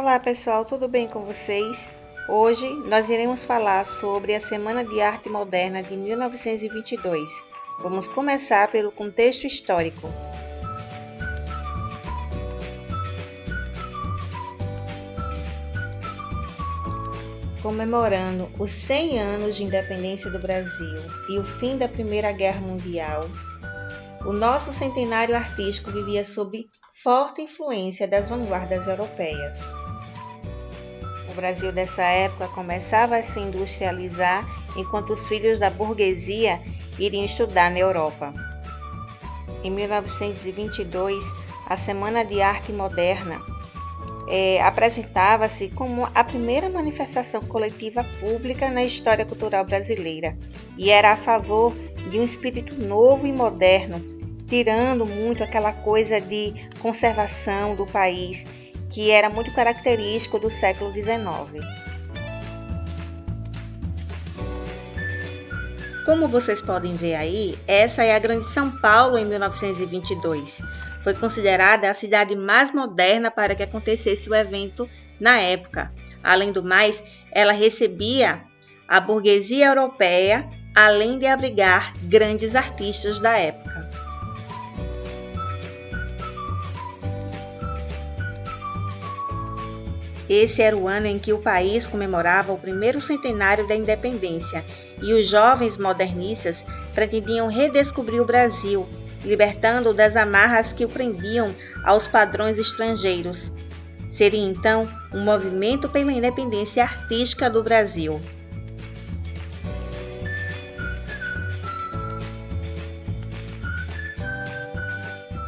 Olá pessoal, tudo bem com vocês? Hoje nós iremos falar sobre a Semana de Arte Moderna de 1922. Vamos começar pelo contexto histórico. Comemorando os 100 anos de independência do Brasil e o fim da Primeira Guerra Mundial, o nosso centenário artístico vivia sob forte influência das vanguardas europeias. O Brasil dessa época começava a se industrializar, enquanto os filhos da burguesia iriam estudar na Europa. Em 1922, a Semana de Arte Moderna apresentava-se como a primeira manifestação coletiva pública na história cultural brasileira e era a favor de um espírito novo e moderno, tirando muito aquela coisa de conservação do país que era muito característico do século XIX. Como vocês podem ver aí, essa é a Grande São Paulo em 1922. Foi considerada a cidade mais moderna para que acontecesse o evento na época. Além do mais, ela recebia a burguesia europeia, além de abrigar grandes artistas da época. Esse era o ano em que o país comemorava o primeiro centenário da independência e os jovens modernistas pretendiam redescobrir o Brasil, libertando-o das amarras que o prendiam aos padrões estrangeiros. Seria então um movimento pela independência artística do Brasil.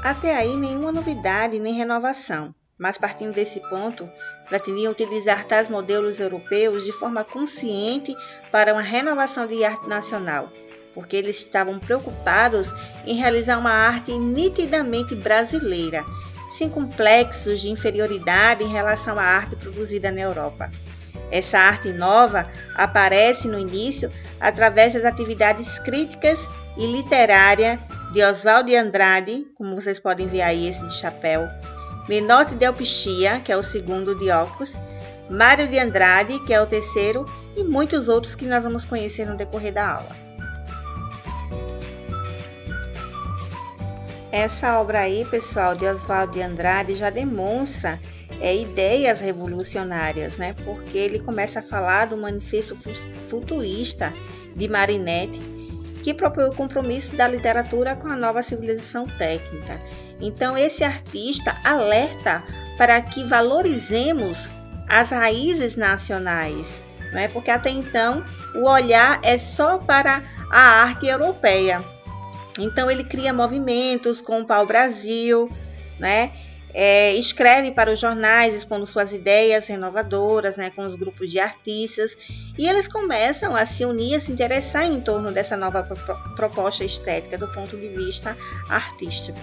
Até aí nenhuma novidade nem renovação, mas partindo desse ponto, pretendiam utilizar tais modelos europeus de forma consciente para uma renovação de arte nacional, porque eles estavam preocupados em realizar uma arte nitidamente brasileira, sem complexos de inferioridade em relação à arte produzida na Europa. Essa arte nova aparece no início através das atividades críticas e literárias de Oswald de Andrade, como vocês podem ver aí esse de chapéu, Menotti del Pichia, que é o segundo de óculos, Mário de Andrade, que é o terceiro, e muitos outros que nós vamos conhecer no decorrer da aula. Essa obra aí, pessoal, de Oswald de Andrade já demonstra ideias revolucionárias, né? Porque ele começa a falar do manifesto futurista de Marinetti, que propõe o compromisso da literatura com a nova civilização técnica. Então, esse artista alerta para que valorizemos as raízes nacionais, né? Porque até então o olhar é só para a arte europeia. Então, ele cria movimentos com o pau-brasil, né? Escreve para os jornais expondo suas ideias renovadoras, né? Com os grupos de artistas, e eles começam a se unir, a se interessar em torno dessa nova proposta estética do ponto de vista artístico.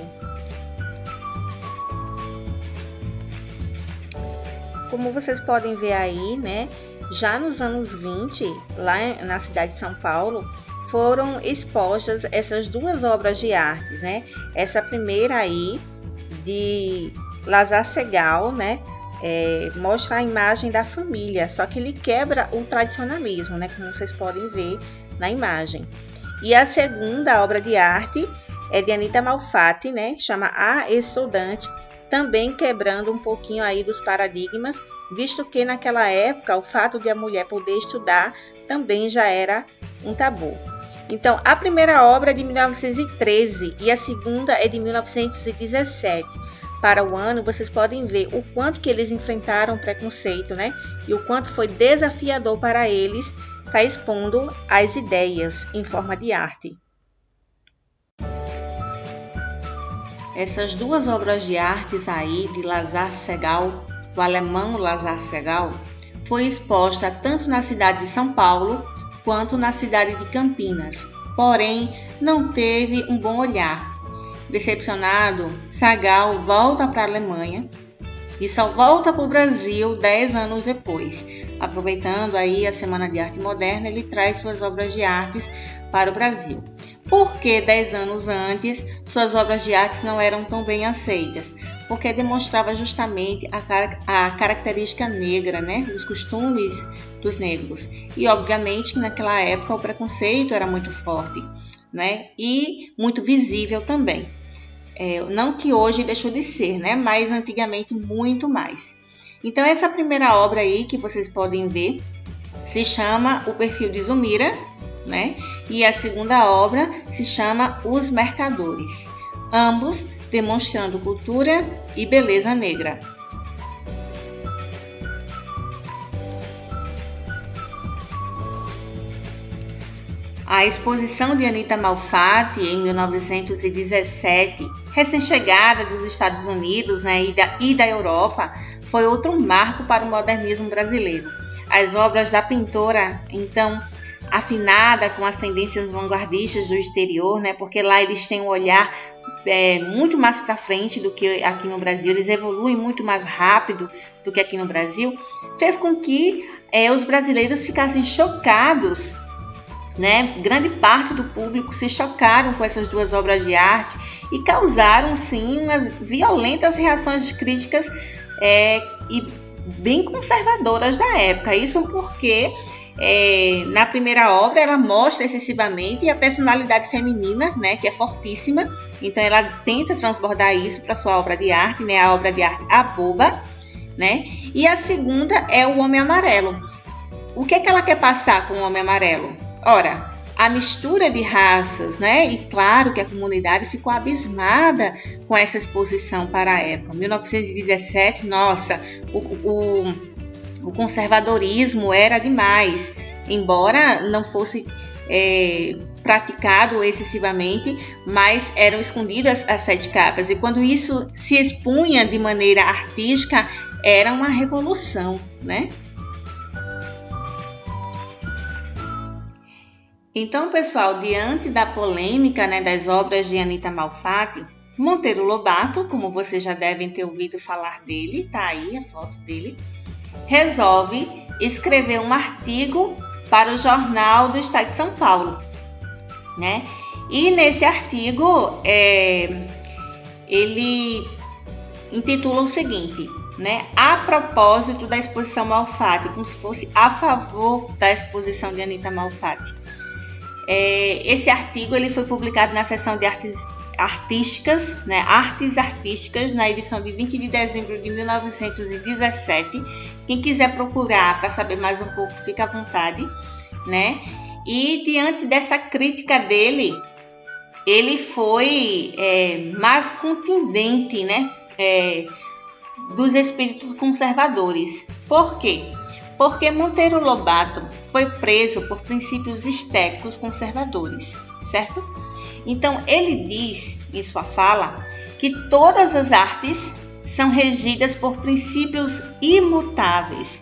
Como vocês podem ver aí, né, já nos anos 20, lá na cidade de São Paulo, foram expostas essas duas obras de artes, né? Essa primeira aí, de Lazar Segal, né, mostra a imagem da família, só que ele quebra o tradicionalismo, né, como vocês podem ver na imagem. E a segunda obra de arte é de Anita Malfatti, né, chama A Estudante, também quebrando um pouquinho aí dos paradigmas, visto que naquela época o fato de a mulher poder estudar também já era um tabu. Então, a primeira obra é de 1913 e a segunda é de 1917. Para o ano, vocês podem ver o quanto que eles enfrentaram preconceito, né? E o quanto foi desafiador para eles estar expondo as ideias em forma de arte. Essas duas obras de artes aí de Lazar Segal, o alemão Lazar Segal, foi exposta tanto na cidade de São Paulo quanto na cidade de Campinas, porém não teve um bom olhar. Decepcionado, Segal volta para a Alemanha e só volta para o Brasil 10 anos depois. Aproveitando aí a Semana de Arte Moderna, ele traz suas obras de artes para o Brasil. Por que 10 anos antes suas obras de arte não eram tão bem aceitas? porque demonstrava justamente a característica negra, né, os costumes dos negros. E obviamente que naquela época o preconceito era muito forte, né, e muito visível também. Não que hoje deixou de ser, né, mas antigamente muito mais. Então essa primeira obra aí que vocês podem ver se chama O Perfil de Zulmira, né, e a segunda obra se chama Os Mercadores, ambos demonstrando cultura e beleza negra. A exposição de Anita Malfatti em 1917, recém-chegada dos Estados Unidos, né, e da Europa, foi outro marco para o modernismo brasileiro. As obras da pintora, então, afinada com as tendências vanguardistas do exterior, né, porque lá eles têm um olhar muito mais para frente do que aqui no Brasil, eles evoluem muito mais rápido do que aqui no Brasil, fez com que os brasileiros ficassem chocados, né? Grande parte do público se chocaram com essas duas obras de arte e causaram, sim, umas violentas reações críticas e bem conservadoras da época. Isso porque na primeira obra ela mostra excessivamente a personalidade feminina, né, que é fortíssima, então ela tenta transbordar isso para sua obra de arte, né, a obra de arte A Boba, né, e a segunda é o Homem Amarelo. O que ela quer passar com o Homem Amarelo? Ora, a mistura de raças, né, e claro que a comunidade ficou abismada com essa exposição para a época. 1917, nossa, o conservadorismo era demais, embora não fosse praticado excessivamente, mas eram escondidas as 7 capas. E quando isso se expunha de maneira artística, era uma revolução, né? Então, pessoal, diante da polêmica, né, das obras de Anita Malfatti, Monteiro Lobato, como vocês já devem ter ouvido falar dele, tá aí a foto dele, resolve escrever um artigo para o Jornal do Estado de São Paulo, né? E nesse artigo ele intitula o seguinte, né? A propósito da exposição Malfatti, como se fosse a favor da exposição de Anita Malfatti. Esse artigo ele foi publicado na seção de artes artísticas, né? Artes artísticas, na edição de 20 de dezembro de 1917. Quem quiser procurar para saber mais um pouco, fica à vontade, né? E diante dessa crítica dele, ele foi mais contundente, né? Dos espíritos conservadores. Por quê? Porque Monteiro Lobato foi preso por princípios estéticos conservadores, certo? Então, ele diz em sua fala que todas as artes são regidas por princípios imutáveis,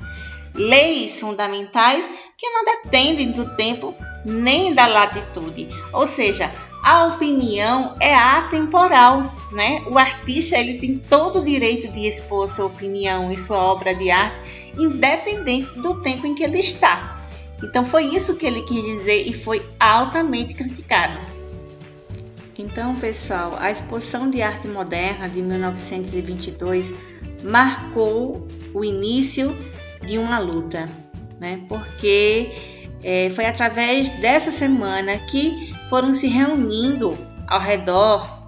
leis fundamentais que não dependem do tempo nem da latitude. Ou seja, a opinião é atemporal, né? O artista ele tem todo o direito de expor sua opinião em sua obra de arte, independente do tempo em que ele está. Então foi isso que ele quis dizer e foi altamente criticado. Então, pessoal, a Exposição de Arte Moderna de 1922 marcou o início de uma luta, né? Porque foi através dessa semana que foram se reunindo ao redor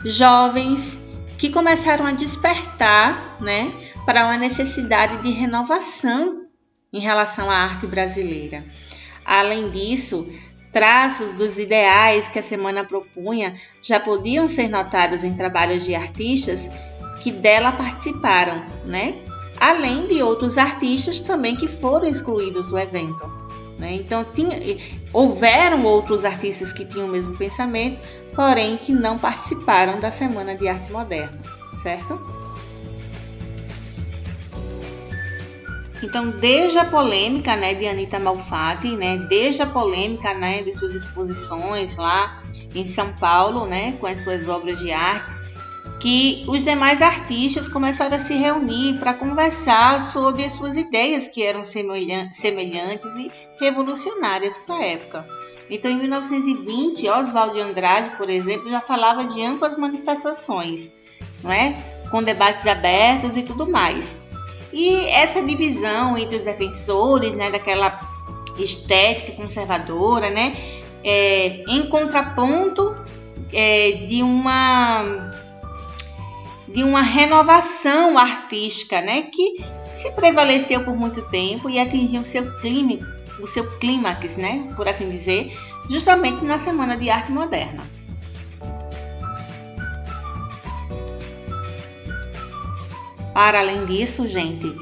jovens que começaram a despertar, né, para uma necessidade de renovação em relação à arte brasileira. Além disso, traços dos ideais que a semana propunha já podiam ser notados em trabalhos de artistas que dela participaram, né? Além de outros artistas também que foram excluídos do evento, né? Então, houveram outros artistas que tinham o mesmo pensamento, porém que não participaram da Semana de Arte Moderna, certo? Então, desde a polêmica, né, de Anita Malfatti, né, desde a polêmica, né, de suas exposições lá em São Paulo, né, com as suas obras de artes, que os demais artistas começaram a se reunir para conversar sobre as suas ideias que eram semelhantes e revolucionárias para a época. Então, em 1920, Oswald de Andrade, por exemplo, já falava de amplas manifestações, não é? Com debates abertos e tudo mais. E essa divisão entre os defensores, né, daquela estética conservadora, né, em contraponto de uma renovação artística, né, que se prevaleceu por muito tempo e atingiu o seu clímax, né, por assim dizer, justamente na Semana de Arte Moderna. Para além disso, gente,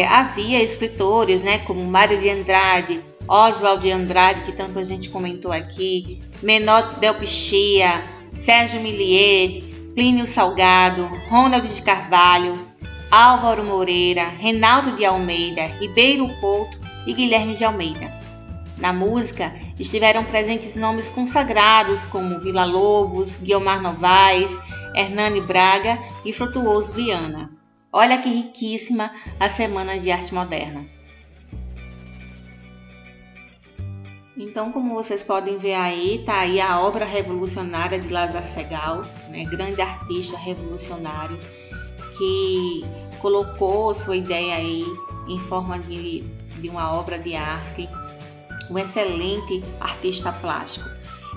havia escritores, né, como Mário de Andrade, Oswald de Andrade, que tanto a gente comentou aqui, Menor del Pichia, Sérgio Milliet, Plínio Salgado, Ronald de Carvalho, Álvaro Moreira, Reinaldo de Almeida, Ribeiro Couto e Guilherme de Almeida. Na música estiveram presentes nomes consagrados como Villa-Lobos, Guiomar Novaes, Hernani Braga e Frutuoso Viana. Olha que riquíssima a Semana de Arte Moderna. Então, como vocês podem ver aí, tá aí a obra revolucionária de Lázaro Segall, né, grande artista revolucionário que colocou sua ideia aí em forma de uma obra de arte, um excelente artista plástico.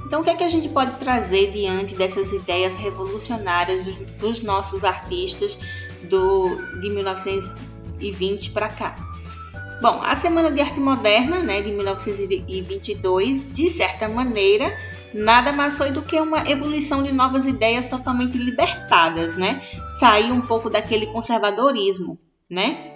Então, o que é que a gente pode trazer diante dessas ideias revolucionárias dos nossos artistas de 1920 para cá? Bom, a Semana de Arte Moderna, né, de 1922, de certa maneira, nada mais foi do que uma ebulição de novas ideias totalmente libertadas, né? Sair um pouco daquele conservadorismo, né?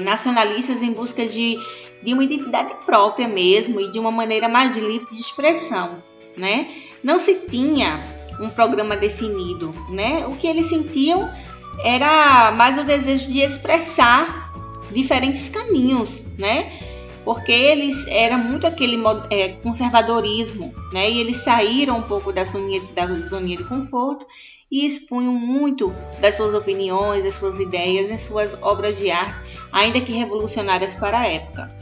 Nacionalistas em busca de uma identidade própria mesmo e de uma maneira mais livre de expressão, né? Não se tinha um programa definido, né? O que eles sentiam era mais o desejo de expressar diferentes caminhos, né? Porque eles eram muito aquele conservadorismo, né? E eles saíram um pouco da zoninha de conforto e expunham muito das suas opiniões, das suas ideias em suas obras de arte, ainda que revolucionárias para a época.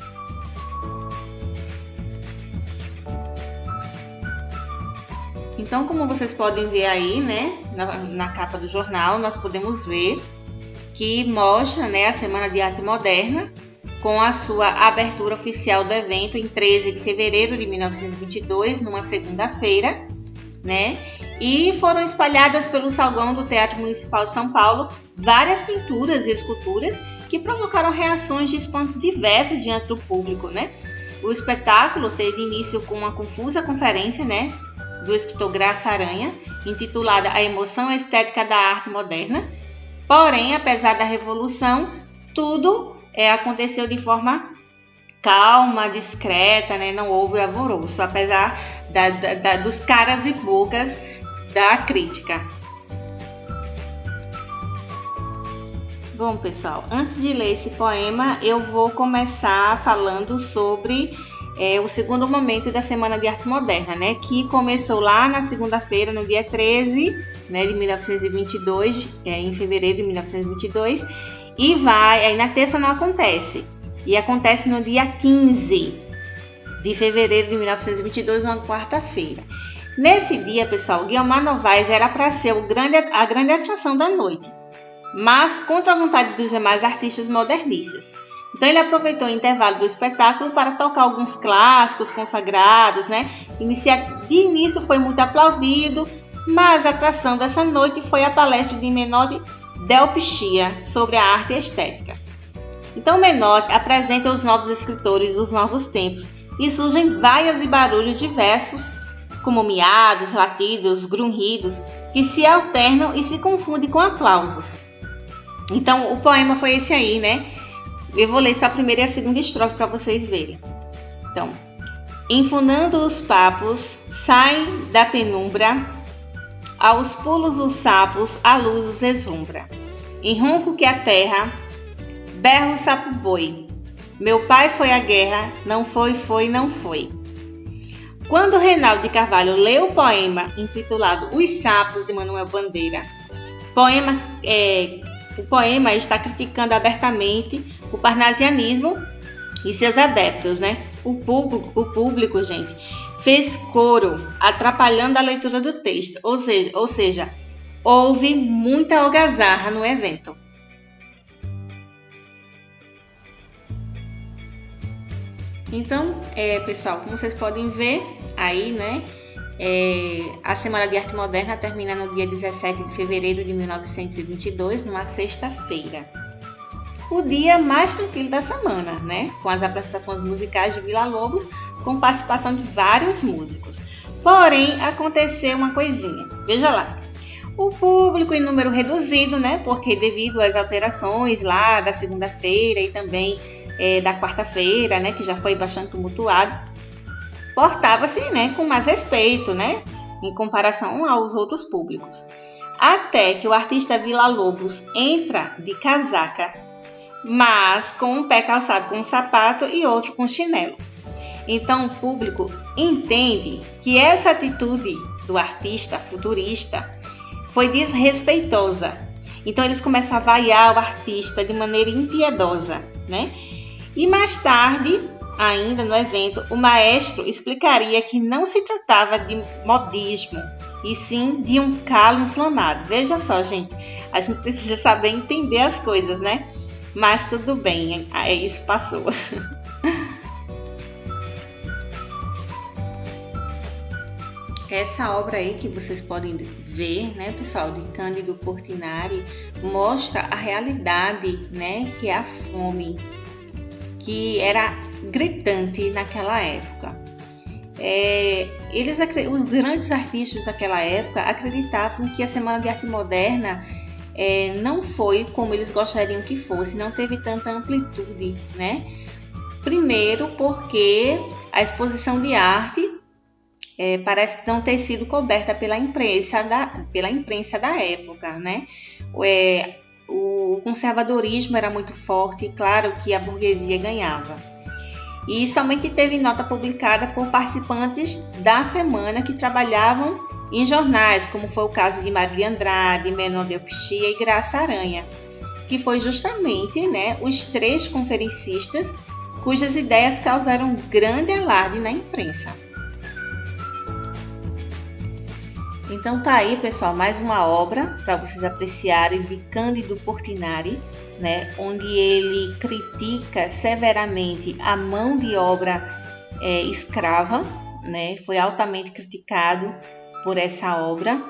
Então, como vocês podem ver aí, né, na capa do jornal, nós podemos ver que mostra, né, a Semana de Arte Moderna, com a sua abertura oficial do evento em 13 de fevereiro de 1922, numa segunda-feira, né? E foram espalhadas pelo salão do Teatro Municipal de São Paulo várias pinturas e esculturas que provocaram reações de espanto diversas diante do público, né? O espetáculo teve início com uma confusa conferência, né, do escritor Graça Aranha, intitulada A Emoção Estética da Arte Moderna. Porém, apesar da revolução, tudo aconteceu de forma calma, discreta, né? Não houve alvoroço, apesar dos caras e bocas da crítica. Bom, pessoal, antes de ler esse poema, eu vou começar falando sobre o segundo momento da Semana de Arte Moderna, né? Que começou lá na segunda-feira, no dia 13, né, de 1922, em fevereiro de 1922, e aí na terça não acontece, e acontece no dia 15 de fevereiro de 1922, uma quarta-feira. Nesse dia, pessoal, Guiomar Novaes era para ser a grande atração da noite, mas contra a vontade dos demais artistas modernistas. Então ele aproveitou o intervalo do espetáculo para tocar alguns clássicos consagrados, né? De início foi muito aplaudido, mas a atração dessa noite foi a palestra de Menor del Pichia sobre a arte e a estética. Então Menor apresenta os novos escritores dos novos tempos e surgem vaias e barulhos diversos, como miados, latidos, grunhidos, que se alternam e se confundem com aplausos. Então o poema foi esse aí, né? Eu vou ler só a primeira e a segunda estrofe para vocês verem. Então, enfunando os papos, saem da penumbra, aos pulos os sapos, a luz os deslumbra. Em ronco que a terra, berra o sapo boi. Meu pai foi à guerra, não foi, não foi. Quando Reinaldo de Carvalho leu o poema intitulado Os Sapos, de Manuel Bandeira, o poema está criticando abertamente o parnasianismo e seus adeptos, né? O público, gente, fez coro, atrapalhando a leitura do texto, ou seja, houve muita algazarra no evento. Então, pessoal, como vocês podem ver aí, né? A Semana de Arte Moderna termina no dia 17 de fevereiro de 1922, numa sexta-feira. O dia mais tranquilo da semana, né? Com as apresentações musicais de Vila Lobos, com participação de vários músicos. Porém, aconteceu uma coisinha. Veja lá. O público em número reduzido, né? Porque devido às alterações lá da segunda-feira e também da quarta-feira, né? Que já foi bastante tumultuado, portava-se, né? Com mais respeito, né? Em comparação aos outros públicos. Até que o artista Vila Lobos entra de casaca, mas com um pé calçado com um sapato e outro com chinelo. Então o público entende que essa atitude do artista futurista foi desrespeitosa. Então eles começam a vaiar o artista de maneira impiedosa, né? E mais tarde, ainda no evento, o maestro explicaria que não se tratava de modismo, e sim de um calo inflamado. Veja só, gente, a gente precisa saber entender as coisas, né? Mas tudo bem, isso passou. Essa obra aí que vocês podem ver, né, pessoal, de Cândido Portinari, mostra a realidade, né, que é a fome, que era gritante naquela época. Os grandes artistas daquela época acreditavam que a Semana de Arte Moderna não foi como eles gostariam que fosse, não teve tanta amplitude, né? Primeiro porque a exposição de arte parece não ter sido coberta pela imprensa da época, né? O conservadorismo era muito forte e claro que a burguesia ganhava. E somente teve nota publicada por participantes da semana que trabalhavam em jornais, como foi o caso de Maria Andrade, Menor de Pixia e Graça Aranha, que foi justamente, né, os 3 conferencistas cujas ideias causaram grande alarde na imprensa. Então tá aí, pessoal, mais uma obra para vocês apreciarem de Cândido Portinari, né, onde ele critica severamente a mão de obra escrava, né, foi altamente criticado por essa obra.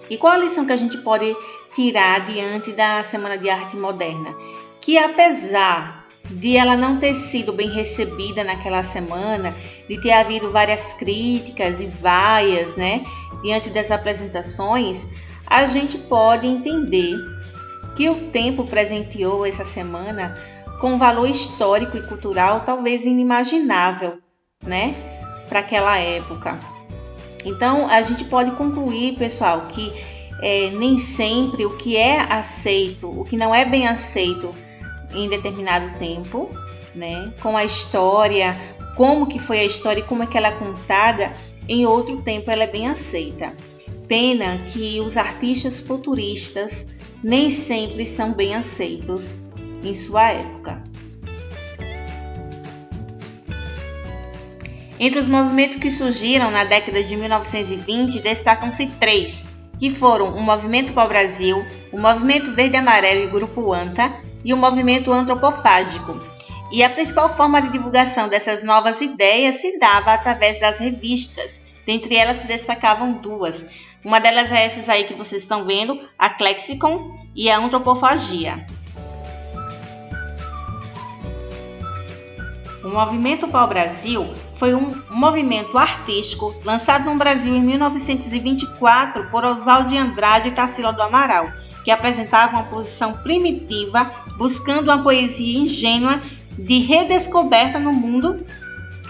E qual a lição que a gente pode tirar diante da Semana de Arte Moderna? Que apesar de ela não ter sido bem recebida naquela semana, de ter havido várias críticas e vaias, né, diante das apresentações, a gente pode entender que o tempo presenteou essa semana com um valor histórico e cultural talvez inimaginável, né, para aquela época. Então, a gente pode concluir, pessoal, que nem sempre o que é aceito, o que não é bem aceito em determinado tempo, né, com a história, como que foi a história e como é que ela é contada, em outro tempo ela é bem aceita. Pena que os artistas futuristas nem sempre são bem aceitos em sua época. Entre os movimentos que surgiram na década de 1920, destacam-se 3, que foram o Movimento Pau-Brasil, o Movimento Verde Amarelo e Grupo ANTA e o Movimento Antropofágico. E a principal forma de divulgação dessas novas ideias se dava através das revistas. Dentre elas se destacavam 2. Uma delas é essas aí que vocês estão vendo, a Clexicon e a Antropofagia. O Movimento Pau-Brasil foi um movimento artístico lançado no Brasil em 1924 por Oswald de Andrade e Tarsila do Amaral, que apresentava uma posição primitiva, buscando uma poesia ingênua de redescoberta no mundo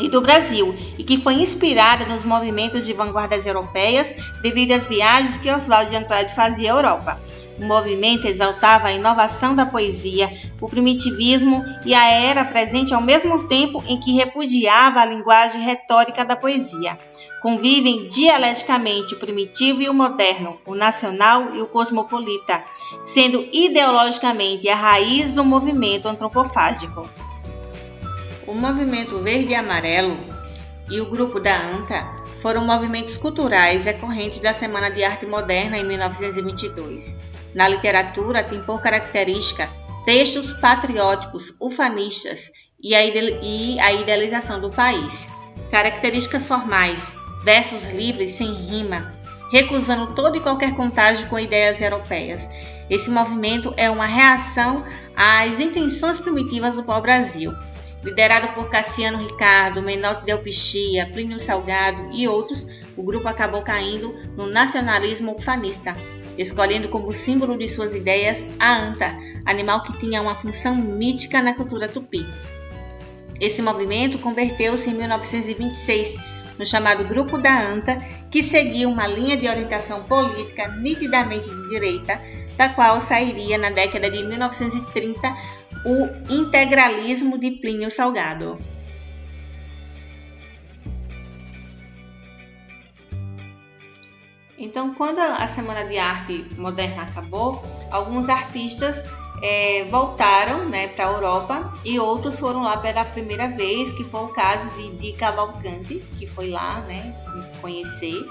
e do Brasil, e que foi inspirada nos movimentos de vanguardas europeias devido às viagens que Oswald de Andrade fazia à Europa. O movimento exaltava a inovação da poesia, o primitivismo e a era presente ao mesmo tempo em que repudiava a linguagem retórica da poesia. Convivem dialeticamente o primitivo e o moderno, o nacional e o cosmopolita, sendo ideologicamente a raiz do movimento antropofágico. O movimento verde e amarelo e o grupo da ANTA foram movimentos culturais decorrentes da Semana de Arte Moderna em 1922. Na literatura, tem por característica textos patrióticos, ufanistas e a idealização do país. Características formais, versos livres sem rima, recusando todo e qualquer contágio com ideias europeias. Esse movimento é uma reação às intenções primitivas do pau-brasil. Liderado por Cassiano Ricardo, Menotti Delpichia, Plínio Salgado e outros, o grupo acabou caindo no nacionalismo ufanista, escolhendo como símbolo de suas ideias a anta, animal que tinha uma função mítica na cultura tupi. Esse movimento converteu-se em 1926 no chamado Grupo da Anta, que seguia uma linha de orientação política nitidamente de direita, da qual sairia na década de 1930 o integralismo de Plínio Salgado. Então, quando a Semana de Arte Moderna acabou, alguns artistas voltaram, para a Europa e outros foram lá pela primeira vez, que foi o caso de Cavalcanti, que foi lá conhecer,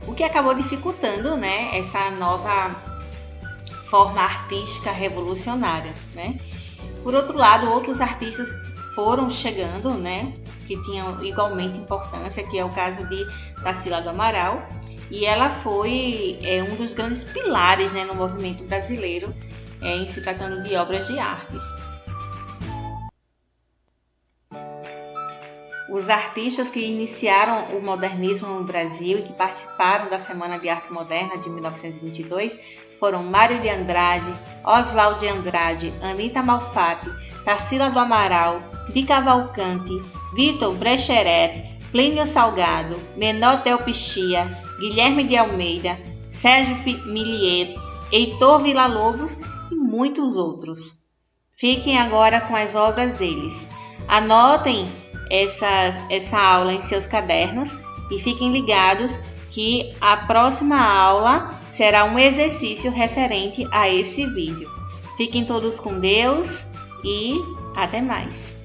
o que acabou dificultando essa nova forma artística revolucionária. Por outro lado, outros artistas foram chegando, que tinham igualmente importância, que é o caso de Tarsila do Amaral, e ela foi um dos grandes pilares no movimento brasileiro, em se tratando de obras de artes. Os artistas que iniciaram o modernismo no Brasil e que participaram da Semana de Arte Moderna de 1922 foram Mário de Andrade, Oswald de Andrade, Anita Malfatti, Tarsila do Amaral, de Cavalcanti, Vitor Brecheret, Plínio Salgado, Menotti Delpichia, Guilherme de Almeida, Sérgio Milliet, Heitor Villa-Lobos e muitos outros. Fiquem agora com as obras deles. Anotem essa aula em seus cadernos e fiquem ligados que a próxima aula será um exercício referente a esse vídeo. Fiquem todos com Deus e até mais!